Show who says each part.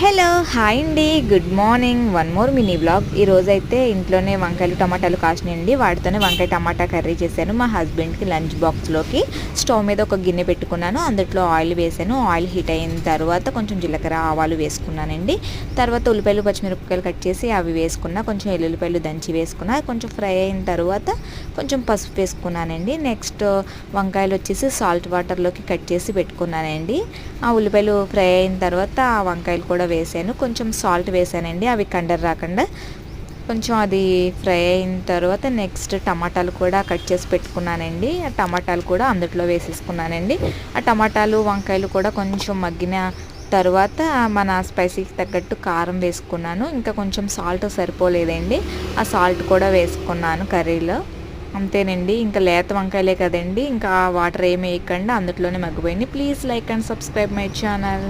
Speaker 1: Hello hi అండి, good morning. One more mini vlog. ఈరోజైతే ఇంట్లోనే వంకాయలు టమాటాలు కాసినాయండి. వాటితోనే వంకాయ టమాటా కర్రీ చేశాను మా హస్బెండ్కి లంచ్ బాక్స్లోకి. స్టవ్ మీద ఒక గిన్నె పెట్టుకున్నాను, అందులో ఆయిల్ వేసాను. ఆయిల్ హీట్ అయిన తర్వాత కొంచెం జీలకర్ర ఆవాలు వేసుకున్నానండి. తర్వాత ఉల్లిపాయలు పచ్చిమిరపకాయలు కట్ చేసి అవి వేసుకున్నా, కొంచెం ఎల్లుల్లిపాయలు దంచి వేసుకున్నా. కొంచెం ఫ్రై అయిన తర్వాత కొంచెం పసుపు వేసుకున్నానండి. నెక్స్ట్ వంకాయలు వచ్చేసి సాల్ట్ వాటర్లోకి కట్ చేసి పెట్టుకున్నానండి. ఆ ఉల్లిపాయలు ఫ్రై అయిన తర్వాత ఆ వంకాయలు కూడా వేసాను. కొంచెం సాల్ట్ వేసానండి, అవి కండర్ రాకుండా. కొంచెం అది ఫ్రై అయిన తర్వాత నెక్స్ట్ టమాటాలు కూడా కట్ చేసి పెట్టుకున్నానండి. ఆ టమాటాలు కూడా అందులో వేసేసుకున్నానండి. ఆ టమాటాలు వంకాయలు కూడా కొంచెం మగ్గిన తర్వాత మన స్పైసీకి తగ్గట్టు కారం వేసుకున్నాను. ఇంకా కొంచెం సాల్ట్ సరిపోలేదండి, ఆ సాల్ట్ కూడా వేసుకున్నాను కర్రీలో. అంతేనండి, ఇంకా లేత వంకాయలే కదండి, ఇంకా వాటర్ ఏమి వేయకుండా అందులోనే మగ్గిపోయింది. Please like and subscribe my channel.